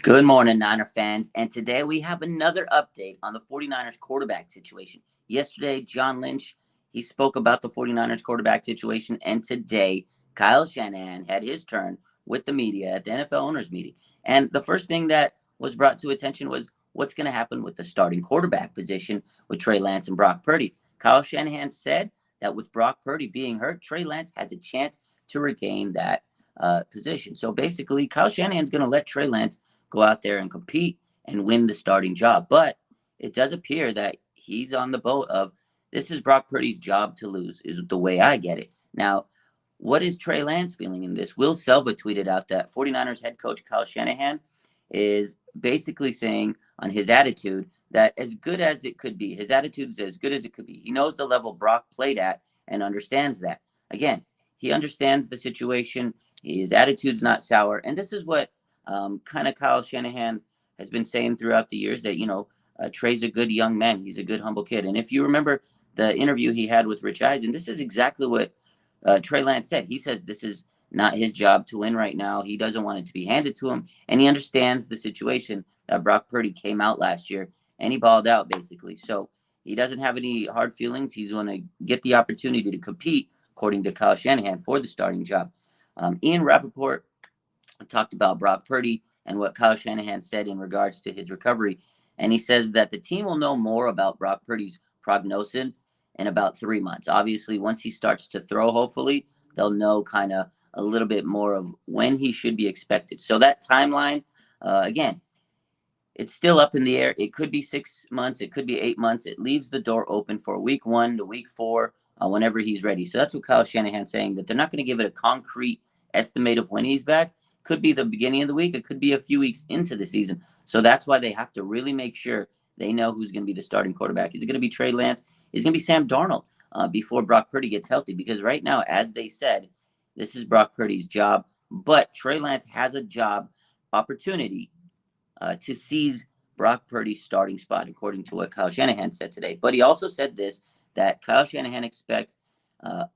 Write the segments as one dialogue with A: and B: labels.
A: Good morning, Niner fans. And today we have another update on the 49ers quarterback situation. Yesterday, John Lynch, he spoke about the 49ers quarterback situation. And today, Kyle Shanahan had his turn with the media at the NFL owners meeting. And the first thing that was brought to attention was what's going to happen with the starting quarterback position with Trey Lance and Brock Purdy. Kyle Shanahan said that with Brock Purdy being hurt, Trey Lance has a chance to regain that position. So basically, Kyle Shanahan's going to let Trey Lance go out there and compete and win the starting job. But it does appear that he's on the boat of this is Brock Purdy's job to lose, is the way I get it. Now, what is Trey Lance feeling in this? Will Selva tweeted out that 49ers head coach Kyle Shanahan is basically saying on his attitude that as good as it could be, his attitude is as good as it could be. He knows the level Brock played at and understands that. Again, he understands the situation. His attitude's not sour. And this is what kind of Kyle Shanahan has been saying throughout the years that, Trey's a good young man. He's a good, humble kid. And if you remember the interview he had with Rich Eisen, this is exactly what Trey Lance said. He said this is not his job to win right now. He doesn't want it to be handed to him. And he understands the situation that Brock Purdy came out last year and he balled out basically. So he doesn't have any hard feelings. He's going to get the opportunity to compete, according to Kyle Shanahan, for the starting job. Ian Rappaport talked about Brock Purdy and what Kyle Shanahan said in regards to his recovery. And he says that the team will know more about Brock Purdy's prognosis in about 3 months. Obviously, once he starts to throw, hopefully, they'll know kind of a little bit more of when he should be expected. So that timeline, again, it's still up in the air. It could be 6 months. It could be 8 months. It leaves the door open for week 1 to week 4, whenever he's ready. So that's what Kyle Shanahan's saying, that they're not going to give it a concrete estimate of when he's back. Could be the beginning of the week. It could be a few weeks into the season. So that's why they have to really make sure they know who's going to be the starting quarterback. Is it going to be Trey Lance? Is it going to be Sam Darnold before Brock Purdy gets healthy? Because right now, as they said, this is Brock Purdy's job. But Trey Lance has a job opportunity to seize Brock Purdy's starting spot, according to what Kyle Shanahan said today. But he also said this, that Kyle Shanahan expects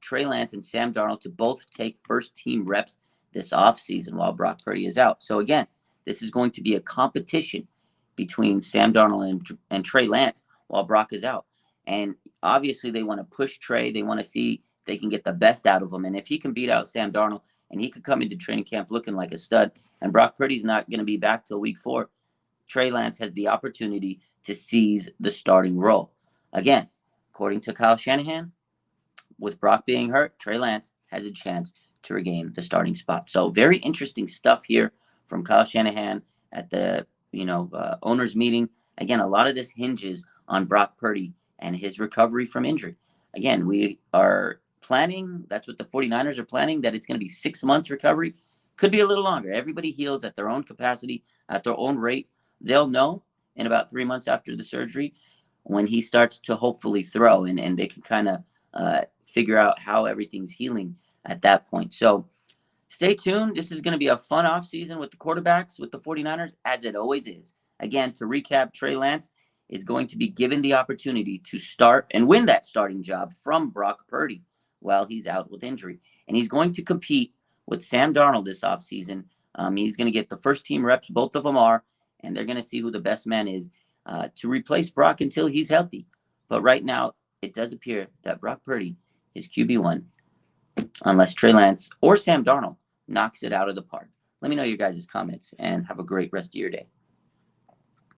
A: Trey Lance and Sam Darnold to both take first-team reps this offseason while Brock Purdy is out. So again, this is going to be a competition between Sam Darnold and Trey Lance while Brock is out. And obviously they want to push Trey. They want to see if they can get the best out of him. And if he can beat out Sam Darnold and he could come into training camp looking like a stud, and Brock Purdy's not going to be back till week 4, Trey Lance has the opportunity to seize the starting role. Again, according to Kyle Shanahan, with Brock being hurt, Trey Lance has a chance to regain the starting spot. So very interesting stuff here from Kyle Shanahan at the owners meeting. Again, a lot of this hinges on Brock Purdy and his recovery from injury. Again, we are planning, that's what the 49ers are planning, that it's going to be 6 months recovery. Could be a little longer. Everybody heals at their own capacity, at their own rate. They'll know in about 3 months after the surgery when he starts to hopefully throw, and they can kind of figure out how everything's healing at that point. So stay tuned. This is going to be a fun offseason with the quarterbacks, with the 49ers, as it always is. Again, to recap, Trey Lance is going to be given the opportunity to start and win that starting job from Brock Purdy while he's out with injury. And he's going to compete with Sam Darnold this offseason. He's going to get the first team reps, both of them are, and they're going to see who the best man is to replace Brock until he's healthy. But right now, it does appear that Brock Purdy is QB1 unless Trey Lance or Sam Darnold knocks it out of the park. Let me know your guys' comments and have a great rest of your day.